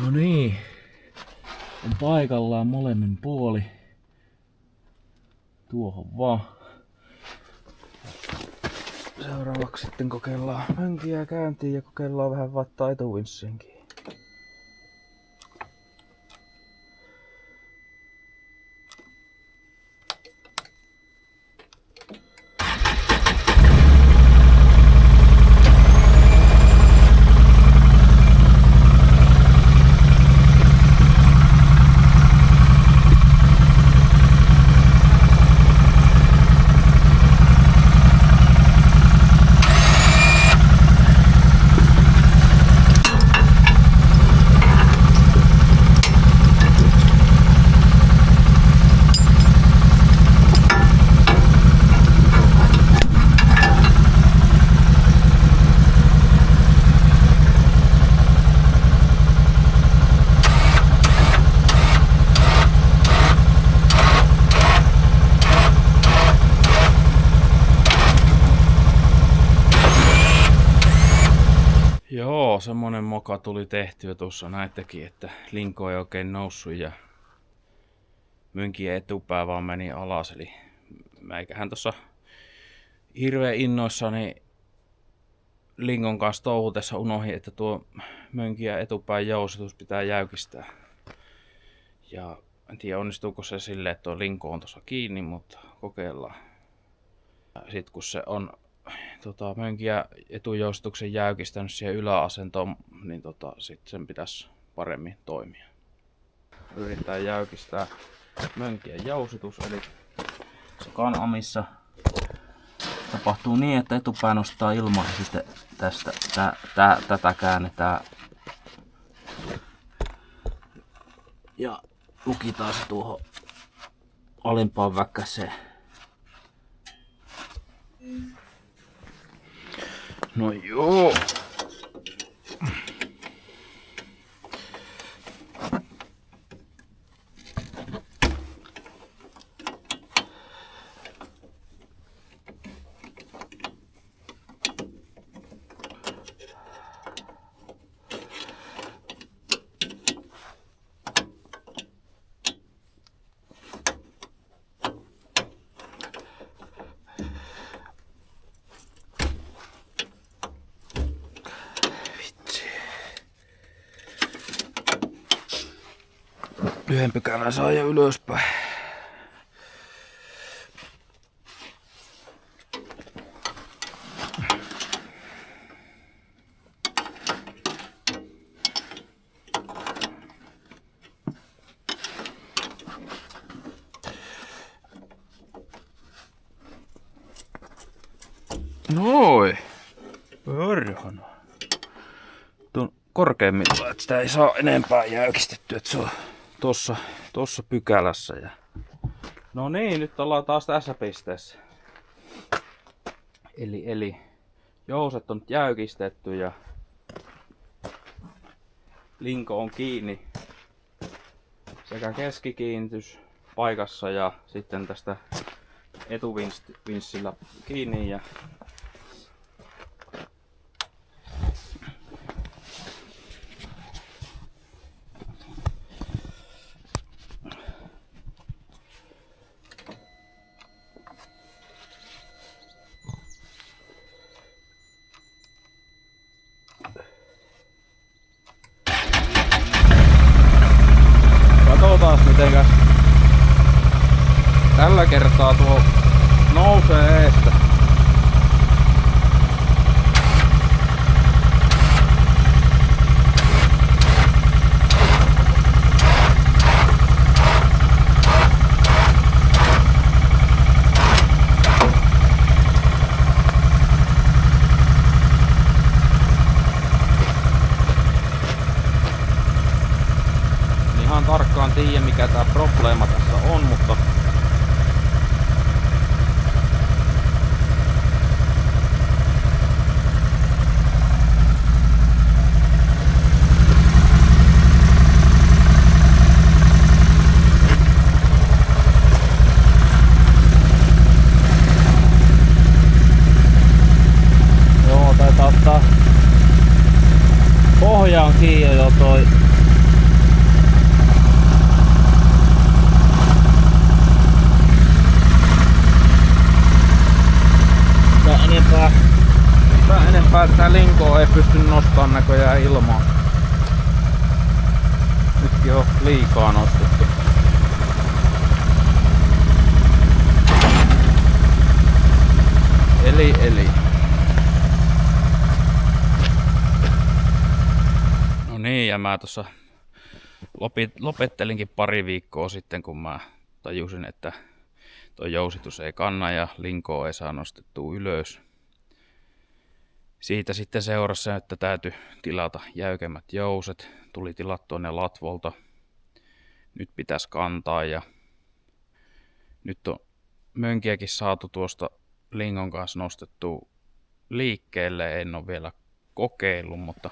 No niin, on paikallaan molemmin puoli. Tuohon vaan. Seuraavaksi sitten kokeillaan mönkiä käyntiin ja kokeillaan vähän vattaa etuvinssiinkin. Joo, semmonen moka tuli tehtyä tuossa näittekin, että linko ei oikein noussut ja mönkien etupää vaan meni alas. Eli meikähän tuossa hirveän innoissani lingon kanssa touhutessa unohdin, että tuo mönkien etupään jousitus pitää jäykistää. Ja en tiedä onnistuuko se silleen, että tuo linko on tuossa kiinni, mutta kokeillaan. Sitten kun se on mönkiä etujousituksen jäykistänyt siihen yläasentoon, niin sitten sen pitäisi paremmin toimia. Yritetään jäykistää mönkien jousitus, eli se kanamissa tapahtuu niin, että etupää nostaa ilmaa ja sitten tätä käännetään ja lukitaan se tuohon alimpaan väkkäseen. No joo. Yhden pykälän saa jo ylöspäin. Noin. Perhana. Tuon korkeimmillaan, että sitä ei saa enempää jäykistettyä, että se on tossa pykälässä. No niin, nyt ollaan taas tässä pisteessä. Eli jouset on nyt jäykistetty ja linko on kiinni sekä keskikiinnitys paikassa ja sitten tästä etuvinssillä kiinni ja katsotaan mitenkäs tällä kertaa tuo nousee eestä. Ihan tarkkaan tiedä mikä tää probleema tässä on, mutta joo, taitaa ottaa pohjaan kiinni jo toi ikävää, että tää linkoa ei pysty nostamaan näköjään ilmaan. Nytkin on liikaa nostettu. Eli. No niin, ja mä tuossa lopettelinkin pari viikkoa sitten, kun mä tajusin, että toi jousitus ei kanna ja linkoa ei saa nostettua ylös. Siitä sitten seurasi se, että täytyi tilata jäykemmät jouset. Tuli tilattua ne Latvolta. Nyt pitäisi kantaa ja nyt on mönkiäkin saatu tuosta lingon kanssa nostettua liikkeelle. En ole vielä kokeillut, mutta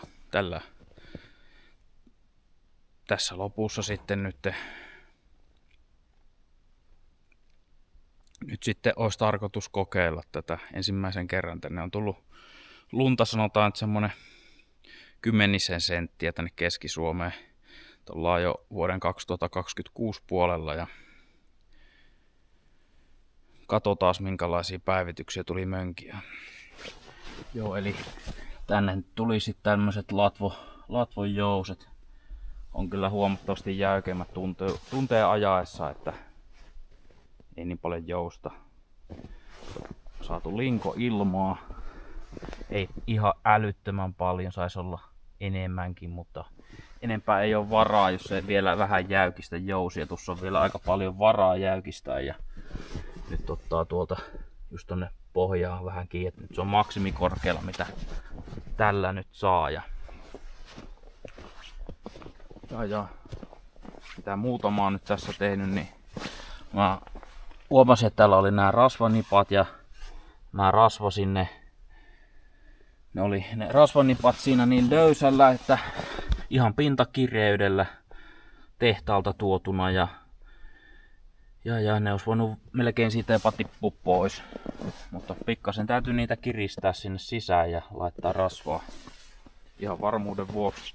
tässä lopussa sitten nyt sitten olisi tarkoitus kokeilla tätä ensimmäisen kerran. Tänne on tullut lunta, sanotaan, että semmonen 10 senttiä tänne Keski-Suomeen. Ollaan jo vuoden 2026 puolella ja katsotaan minkälaisia päivityksiä tuli mönkiä. Joo, eli tänne tuli sitten tämmöiset Latvon jouset. On kyllä huomattavasti jäykemmät tuntee ajaessa, että ei niin paljon jousta. Saatu linko ilmaa. Ei ihan älyttömän paljon, saisi olla enemmänkin, mutta enempää ei ole varaa, jos ei vielä vähän jäykistä jousia. Tuossa on vielä aika paljon varaa jäykistää ja nyt ottaa tuolta just tonne pohjaan vähän kiinni, että nyt se on maksimikorkealla mitä tällä nyt saa. Ja mitä muuta mä oon nyt tässä tehnyt, niin mä huomasin, että täällä oli nämä rasvanipat ja mä rasvasin ne. Ne oli ne rasvanipat siinä niin löysällä, että ihan pintakireydellä tehtaalta tuotuna ja ne olisi voinut melkein siitä jopa tippua pois. Mutta pikkasen täytyy niitä kiristää sinne sisään ja laittaa rasvaa ihan varmuuden vuoksi.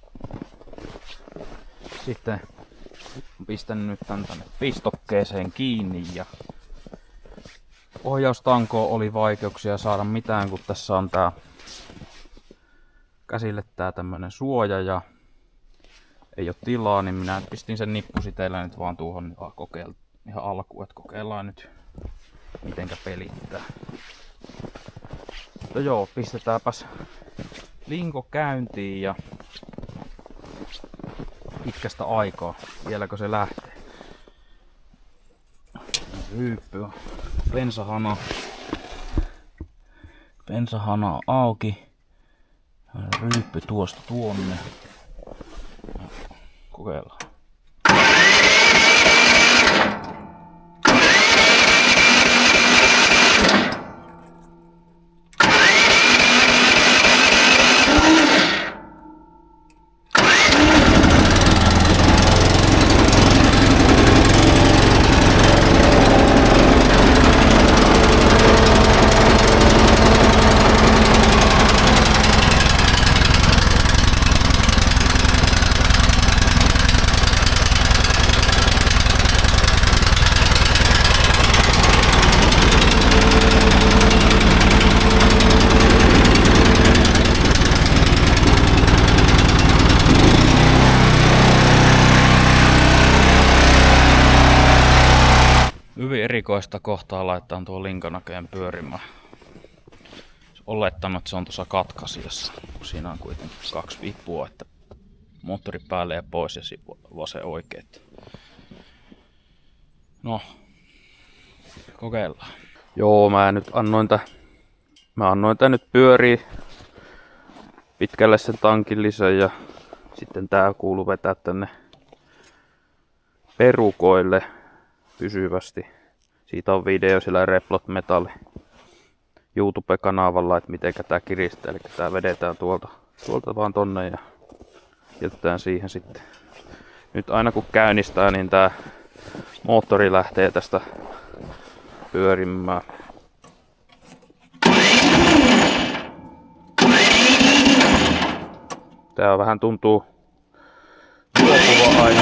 Sitten pistän nyt tän tänne pistokkeeseen kiinni ja ohjaustankoon oli vaikeuksia saada mitään, kun tässä on tää käsille tää tämmönen suoja ja ei ole tilaa, niin minä pistin sen nippusiteillä nyt vaan tuohon ihan alkuun, että kokeillaan nyt mitenkä pelittää. Mutta joo, pistetäänpäs linko käyntiin ja pitkästä aikaa, vieläkö se lähtee. Ryyppy on bensahana auki. Ryyppy tuosta tuonne. Kokeillaan. Hyvin erikoista kohtaa laittaa tuo linkonakeen pyörimään. Olettanut, että se on tuossa katkaisijassa. Siinä on kuitenkin 2 vippua, että moottori päälle ja pois ja vasen oikein. No, kokeillaan. Joo, mä annoin tän nyt pyörii pitkälle sen tankin lisän ja sitten tää kuuluu vetää tänne perukoille pysyvästi. Siitä on video siellä Replot Metal YouTube-kanavalla, että miten tää kiristää. Eli tää vedetään tuolta vaan tonne ja jätetään siihen sitten. Nyt aina kun käynnistää, niin tää moottori lähtee tästä pyörimään. Tää vähän tuntuu luopuva aina.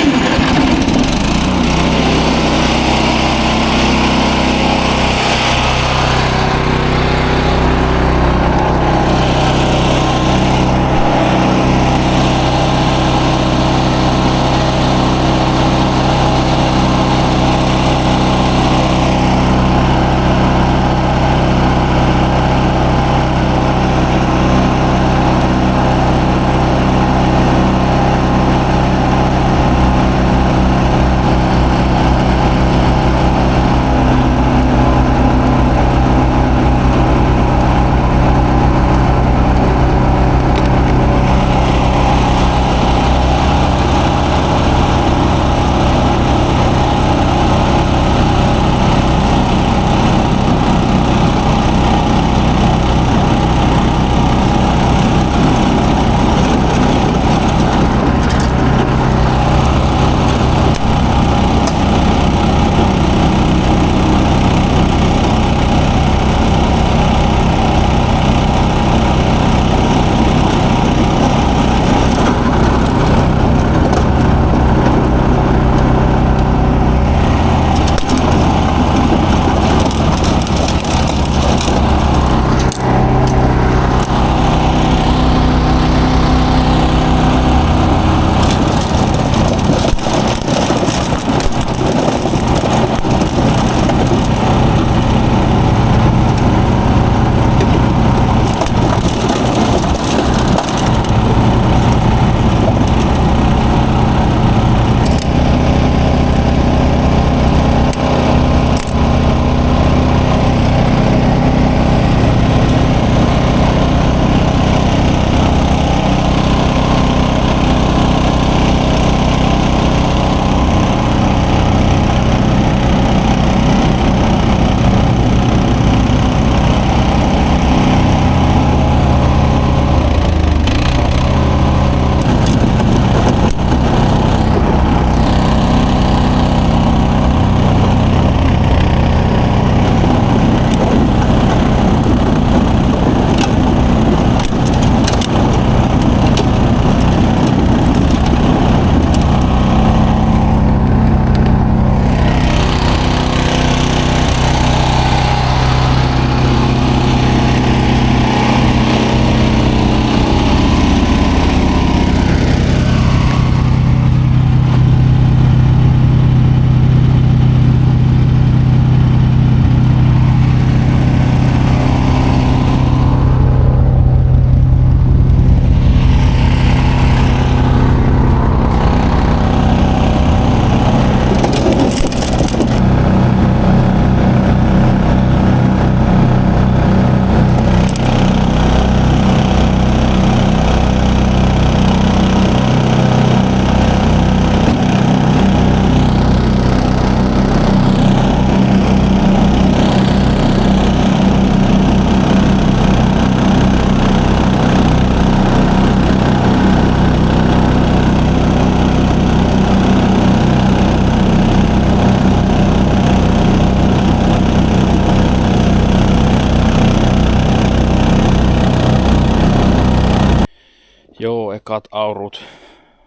Linko ekat aurut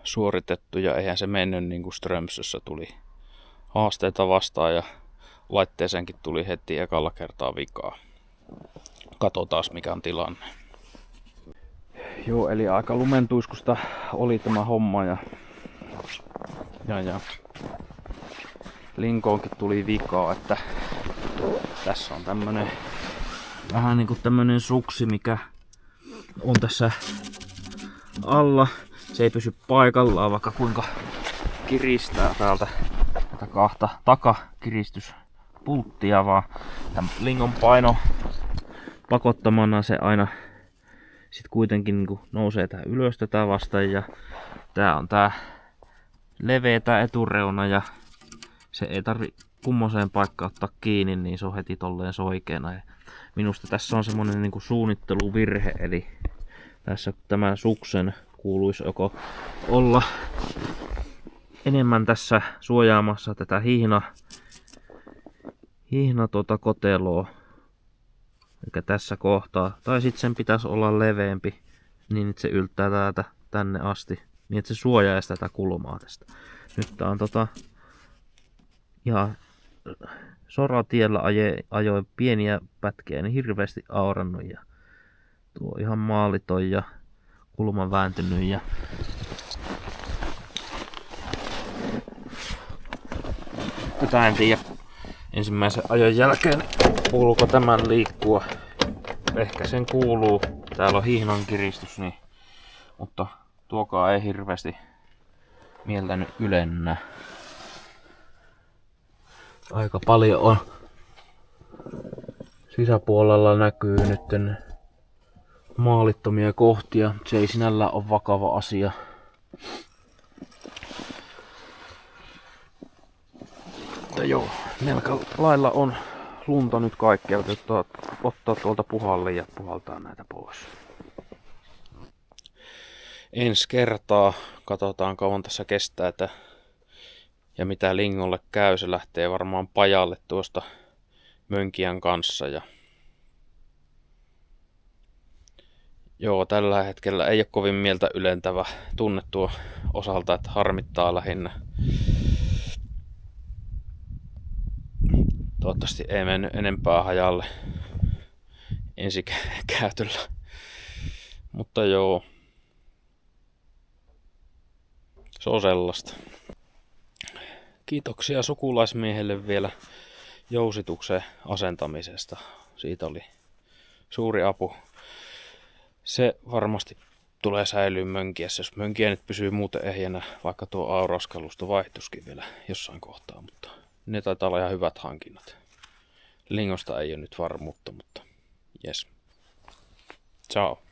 suoritettu ja eihän se mennyt niin kuin Strömsössä tuli haasteita vastaan ja laitteeseenkin tuli heti ekalla kertaa vikaa. Katsotaan mikä on tilanne. Joo, eli aika lumentuiskusta oli tämä homma ja Linkoonkin tuli vikaa, että tässä on tämmönen vähän niinku tämmönen suksi, mikä on tässä alla. Se ei pysy paikallaan, vaikka kuinka kiristää täältä tätä kahta takakiristyspulttia, vaan tämän lingon paino pakottamana se aina sit kuitenkin niinku nousee tähän ylös tätä vastaan ja tää on tää leveä tää etureuna ja se ei tarvi kummoseen paikkaan ottaa kiinni, niin se on heti tolleen soikeena. Ja minusta tässä on semmonen niinku suunnitteluvirhe, eli tässä tämän suksen kuuluisi joko olla enemmän tässä suojaamassa tätä hihna koteloa, eli tässä kohtaa, tai sitten sen pitäisi olla leveämpi, niin että se yltää täältä tänne asti, niin että se suojaisi tätä kulmaa tästä. Nyt tää on ihan soratiellä ajoin pieniä pätkiä, niin hirveästi aurannut ja tuo ihan maaliton ja kulma vääntynyt ja tätä en tiedä ensimmäisen ajon jälkeen kuuluuko tämän liikkua. Ehkä sen kuuluu. Täällä on hihnan kiristys, niin, mutta tuokaan ei hirveästi mieltänyt ylennä. Aika paljon on. Sisäpuolella näkyy nyt maalittomia kohtia. Se ei sinällään ole vakava asia. Mutta joo, melko lailla on lunta nyt kaikkea. Ottaa tuolta puhalle ja puhaltaa näitä pois. Ensi kertaa katsotaan kauan tässä kestää ja mitä lingolle käy. Se lähtee varmaan pajalle tuosta mönkijän kanssa. Ja joo, tällä hetkellä ei ole kovin mieltä ylentävä tunne tuo osalta, että harmittaa lähinnä. Toivottavasti ei mennyt enempää hajalle ensikäytöllä. Mutta joo, se on sellaista. Kiitoksia sukulaismiehelle vielä jousituksen asentamisesta. Siitä oli suuri apu. Se varmasti tulee säilyä mönkiässä, jos mönkiä nyt pysyy muuten ehjänä, vaikka tuo aurauskalusto vaihtuskin vielä jossain kohtaa, mutta ne taitaa olla ihan hyvät hankinnat. Lingosta ei ole nyt varmuutta, mutta jes. Ciao.